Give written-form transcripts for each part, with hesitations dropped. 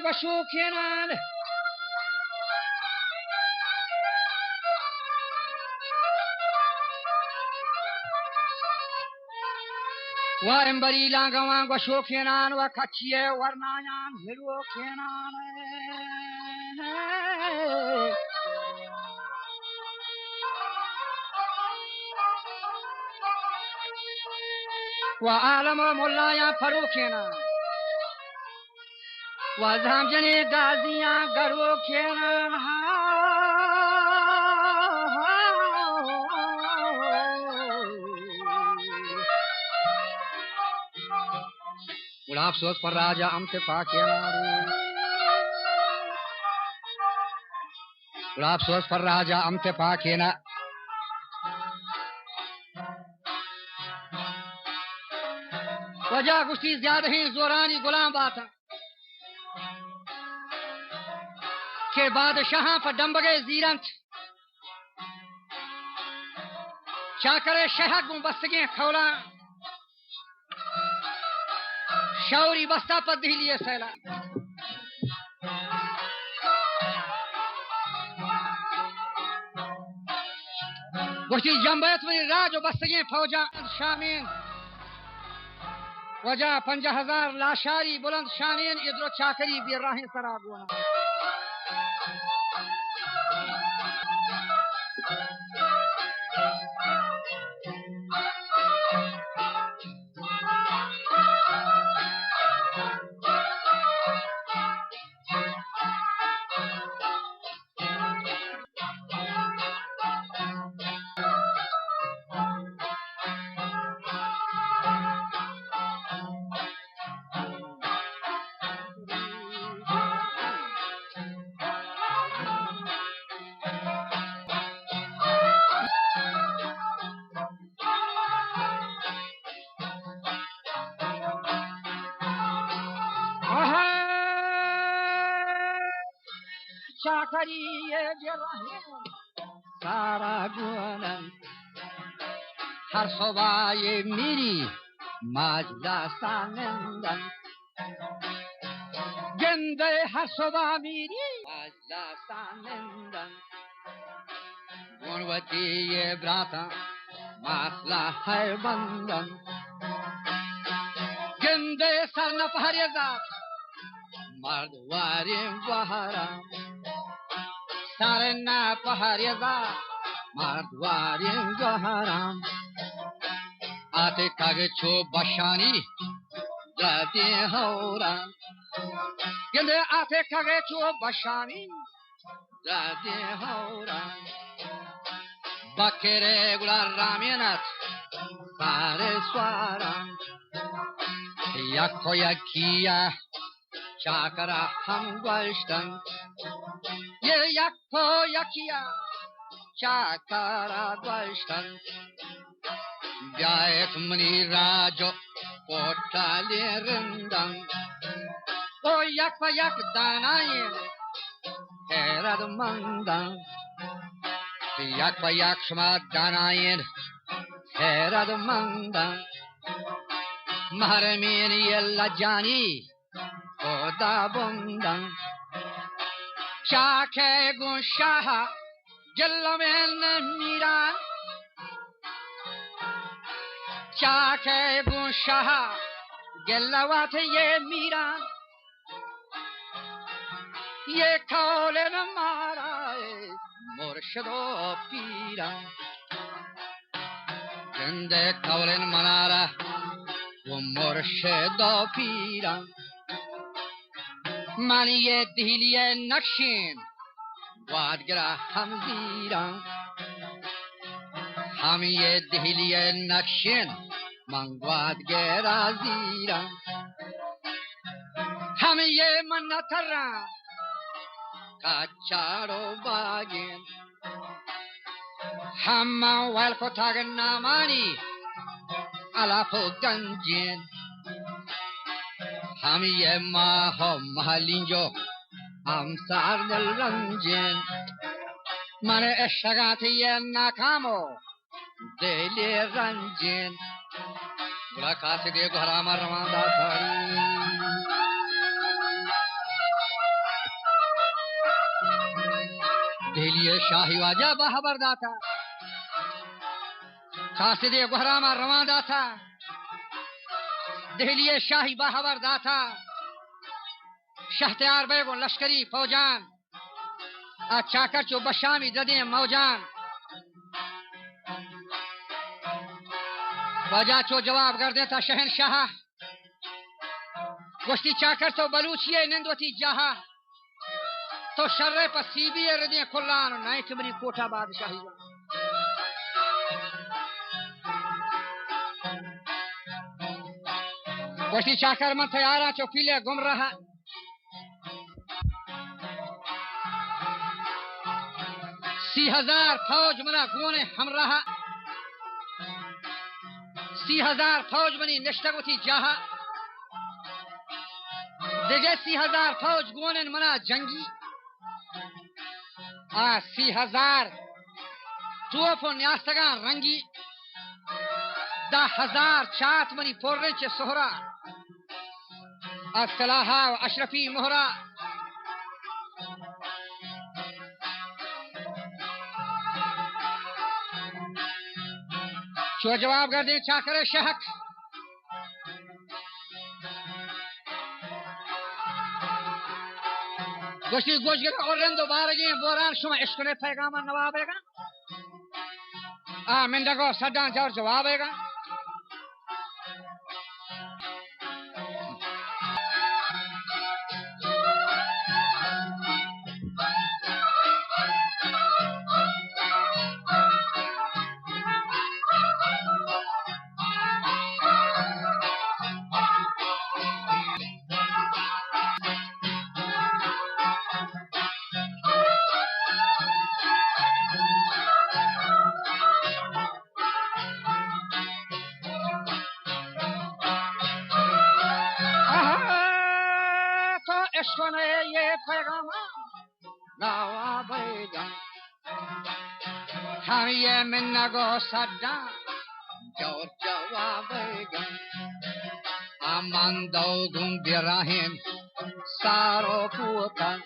وشوكينان وارمبري لانغوان وشوكينان وكاتشيه ورنايان هلوكينان وعالم مولايا فروكينان وزهم جني غازيان غروكينان गुलाब सोच पर राजा अमते पाके गुलाब सोच पर राजा अमते पाके ना वजह गुस्ती ज्यादा ही जोरानी गुलाम बाता के बादशाह पर डंबगे जीरंत चाकरे शहर गुंबस्तगे खौला शौरी बस्ता पर दिलिए सैला गुस्ती जंबैत में राज बस्तगे फौजा शामीन वजह 50,000 लाशारी बुलंद शानीन इधरो चाकरी बिराही सरागुना चाकरी ये बिराही सरागुना हर सुबह ये मेरी माजदा सानंदन जिंदे हर सुबह मेरी माजदा सानंदन गुणवती ये ब्राता मासला है बंदन जिंदे सर न पहरेगा मर्दवारी बहरा सरना पहरेगा मर्दवारी बहरा आते कागे छो बशानी जाते होरा जिंदे आते कागे छो बशानी जाते होरा बकेरे गुला रामेनाथ सारे स्वारा यको यकिया चाकरा हम गोल्स्टन ये यको यकिया चाकरा गोल्स्टन जायत मनी राजो कोटाले रंदन ओ यक यक दानाये हेरद मंदन यक यक शमा दानाये हेरद मंदन महरमीन ये लजानी ओदा बंदन चाके गुशाह जल्लमेन मीरा चाके गुशाह गल्लवात ये मीरा ये खौलन मारा मुर्शदो पीरा जिंदे खौलन मनारा वो मुर्शदो पीरा मानी ये दिलिये नक्शीन वादगरा हम जीरा हम ये दिलिये नक्शीन मंगवाद गेरा जीरा हम ये मन्नतरा काचारो बागेन हम वाल को थागन नामानी अलाफो गंजेन हम ये माहो महलिंजो हम सारदल रंजेन माने एशगात ये नाकामो देले रंजेन बुला कासे दे घरा मार रवांदा थारी دهلی شاهی واجہ باخبر داتا قاصد گہراما روان داتا دہلی شاہی باخبر داتا شہتیار بیگو لشکری فوجان چاکر چو بشامی ددیں موجان واجہ چو جواب کر دیتا شہنشاہ گوشتی چاکر تو بلوچیے نندوتی جاہا تو شرے پر سیبی ردیں کلان نائیں کمری کوٹا بادشاہی گوشتی چاکر من تیارا چو پیلے گم رہا 30,000 فوج منا گونے ہمراہ 30,000 فوج منی نشتگوتی جاہا دیگه 30,000 فوج گونن منا جنگی 30,000 توپ و نیاستگان رنگی 10,000 چات منی پرنچ سهرا سلاحا و اشرفی مهرا شو جواب کردین چاکر شهک گوشتی گوش گره اورندو بارگی بوران شما اشکره پیغامان نوابیگا مندگو صدان جور جوابیگا اشکونه یه پیغام نوابیگا همیه من نگو صدام جور جوابیگا امان دوگون براهیم سارو کوتا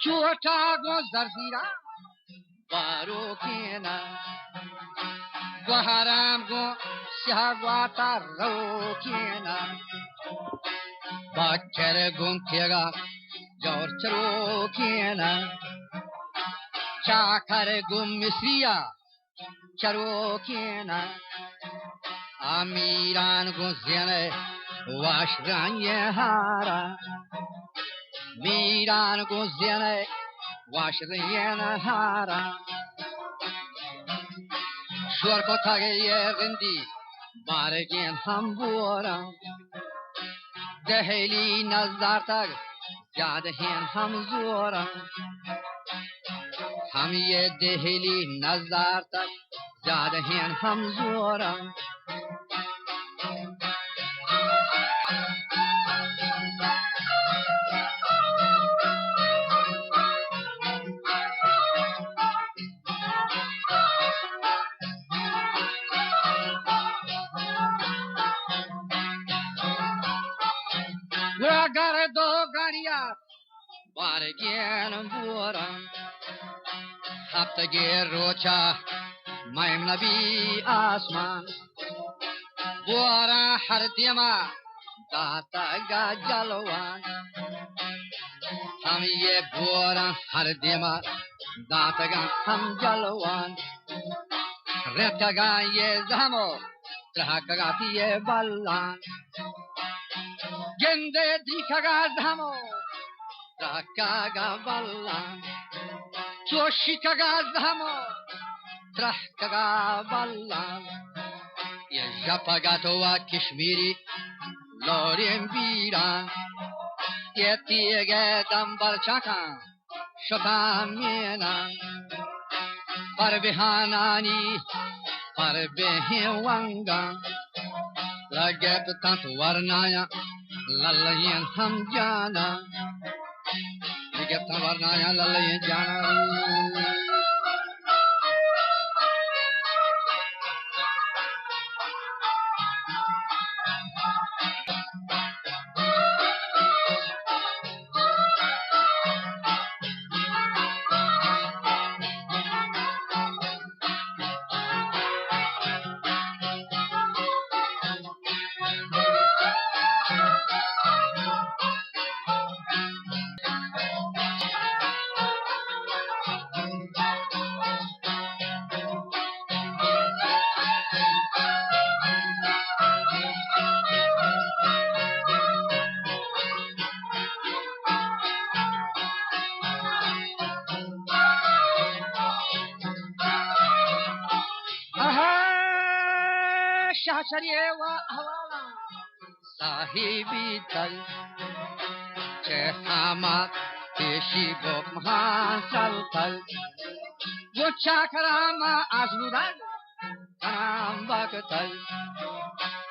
چوتا گو زرزیرا بارو کینا گو حرام گو سیاگواتا رو کینا باچر گونتیگا جور چرو کینا چاکر گم مصریا چرو کینا امیران گو زینه واشران یه هارا میران گو زینه واشران یه هارا شور کو تاگه یه غندی بارگین هم بورا دهلی نظر تک زیاده هم زورا هم یه دهلی نظر تک زیاده هم زورا گر دو گانیا بارگین بورم هفتگی روچا مایم نبی آسمان بورا هر دیما داتا گا جلوان هم یہ بورا هر دیما داتا گا هم جلوان رتا گا یہ زمو ترہا گا یہ بلان گنده دیکاگا زمو ترکاگا بلان چوشیکاگا زمو ترکاگا بلان یه جپاگا تو کشمیری لوریم بیران یه تیگه دنبال چاکان شدام مینان پر بهانانی پر بهوانگان لگه بتانت ورنایا للین هم جانا لگه بتانت ورنایا للین جانا حشریه و احوالا صاحبی تل چه خامات پیشی گفت مهان سلطل گو چاکرام از بودن کنم باکتل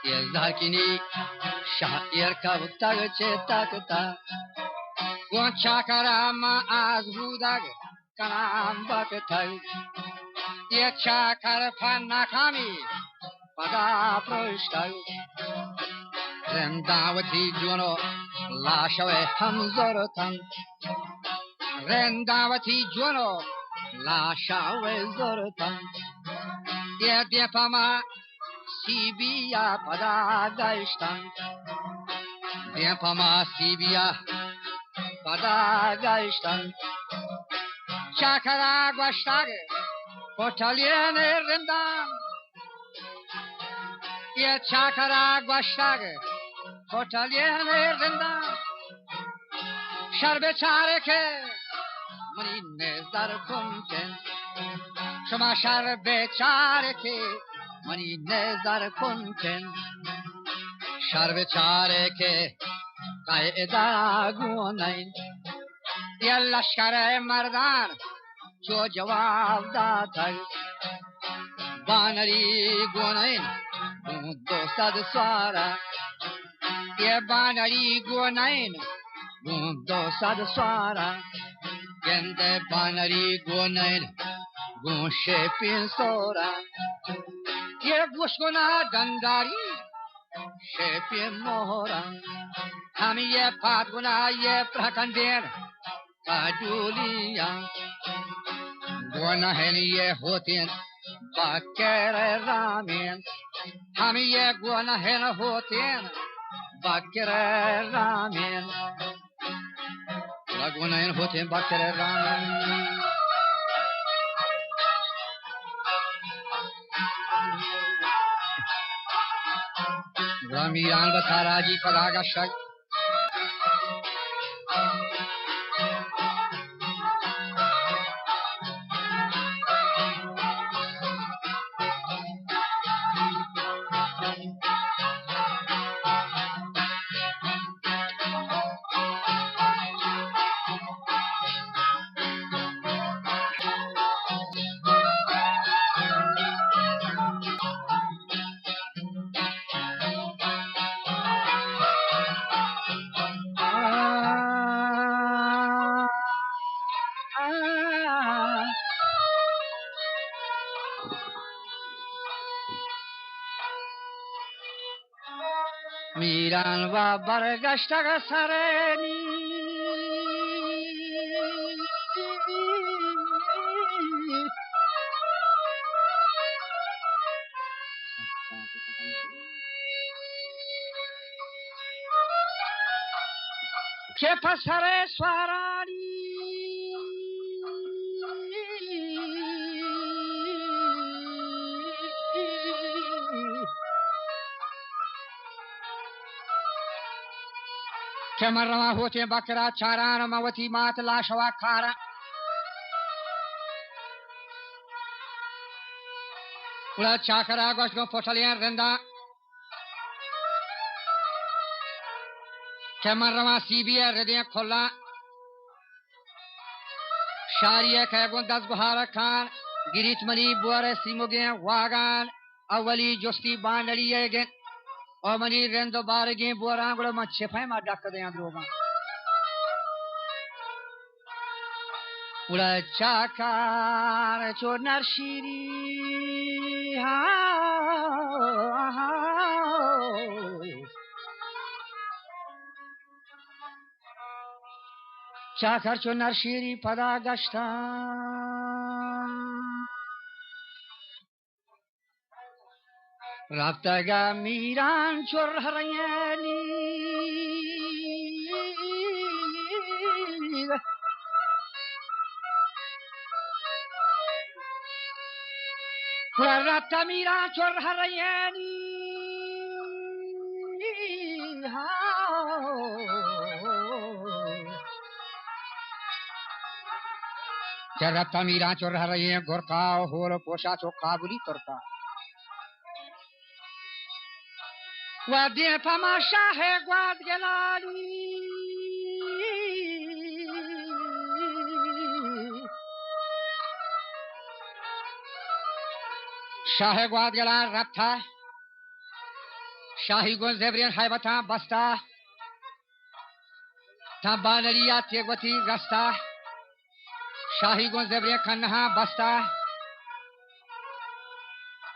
یزدار کنی شایر کبتگ چه تکتا گو چاکرام از بودن کنم باکتل یه چاکر پن نکامی پدا پرشتل رنداوتی جونو لاشوه همزورتن رنداوتی جونو لاشوه زورتن یه دیپاما سیبیا پدا گشتن دیپاما سیبیا پدا گشتن چاکرا گوشتاگ پوتالین رندان یه چاکرا گوشتاگ پوتالین رندان شرب چاره که منی نظر کنکن شما شرب چاره که منی نظر کنکن شرب چاره که قاعده گونین یه لشکر مردان جو جواب داتل بانری گونین دوستد سوارا یه بانری گونین دوستد سوارا گنده بانری گونین گون شپین سورا یه گوش گنا دنداری شپین مورا همی یه پاد گنا یه پرکندین پادولیا گونا هنی یه ہوتین باکر رامین همی یه گونا هن ہوتین باکر رامین گونا هن ہوتین باکر رامین میران بتاراجی پداگا شک میران و برگشتگ سرنی که پسر سوارانی که من رما ہوتے بکرا چاران موتی مات لاشوا کارا اولا چاکرا گوشت گو پوٹلین رندا که من رما سیبیه ردین کھلا شاریه که گون دست بحار کان گریت منی بوار سیموگین واگان اولی جستی باندلیه گین او منی رندو بارگین بوران گلو من چپای ما ڈاک دیاں دروگان اولا چاکار چو نرشیری چاکر چو نرشیری پدا گشتن رفتگا میران چور هرینی رفتا میران چور هرینی رفتا میران چور هرینی گرکا و هول پوشا چو قابلی ترکا و دی پما شاه گواد گلالی شاه گواد گلان رفتا شاهی گون زبرین حیبتا بستا تا بانلیا تیگوتی رستا شاهی گون زبرین کنها بستا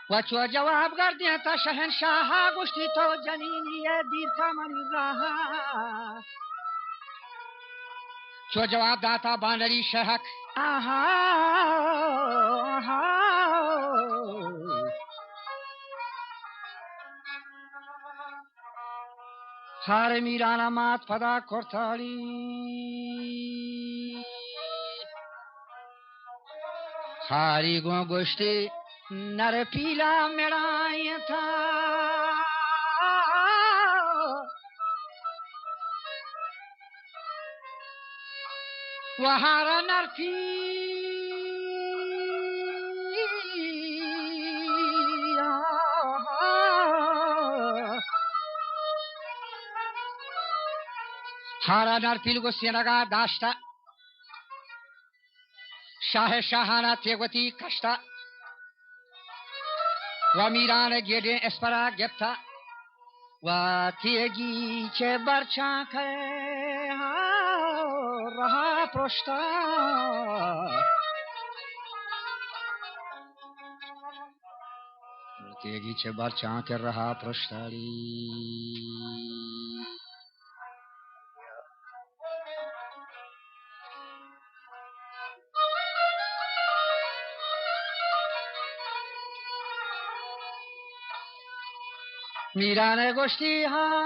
و چو جواب گردی تا شهنشاه گشتی تو جنینی دیر کامنی راه چو جواب داتا بانلی شهک آها آها هر میران مات پدا کرتالی هاری گو گشتی نر پیلا میرای تا و هر نر پیلا هر نر پیل گستی نگاه داشتا شاه شاهانه تیگوتی کشتا و میران گیرین اسپرا گپتا و تیگی چه برچان که رها پرشتا تیگی چه برچان که رها پرشتالی میران گشتی ها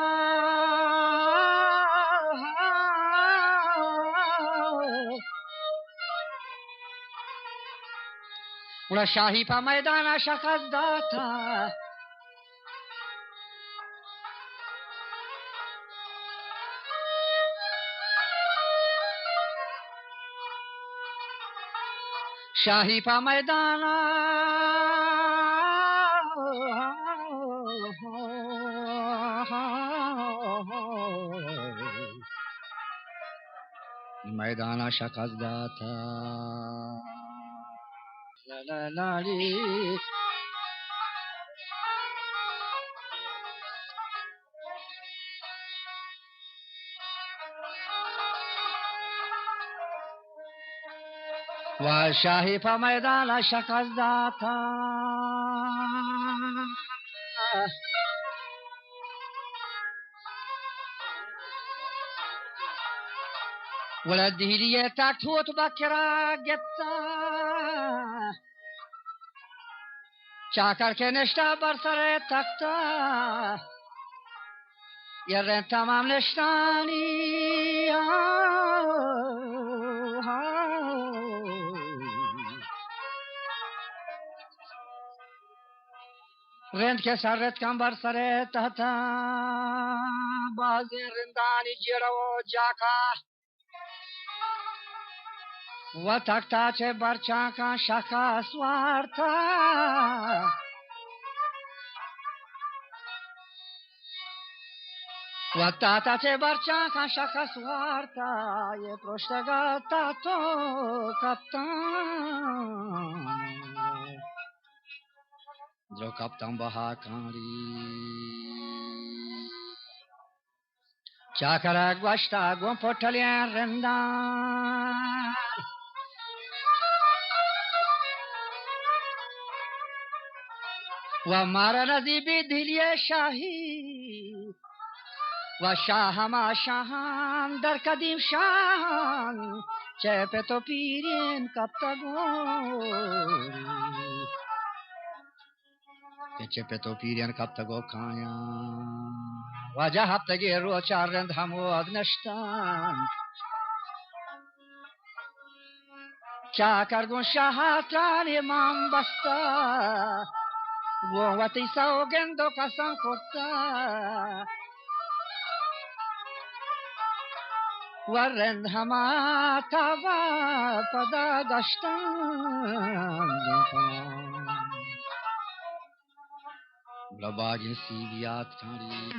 اولا شاهی پا میدان شکست داتا شاهی پا میدان میدان شکست داتا لا لا لا لی و شاهی پا میدان شکست داتا ولد دهیلیه تک توت بکرا گتا چاکر که نشتا بر سر تکتا یه رن تمام نشتانی رند که سرت کم بر سر تحتا بازی رندانی جیرا و جاکا و تکتا چه برچاکا شکا سوارتا و تاتا چه برچاکا شکا سوارتا یه پرشتگا تاتو کپتان جو کپتان بها کاری چاکر گوشتا گم پوٹلین رندان و مارا نزیبی دلی شاهی و شاه ما شاهان در قدیم شان چه په تو پیرین کپتگوری که چه په تو پیرین کپتگو کایا و جا هفتگی رو چار رند همود نشتن چاکر گون شاه ترانی من بستا و تی سوگندو قسم خورتا و رند همه تابا پدا داشتن لباجی سی بیاد کاری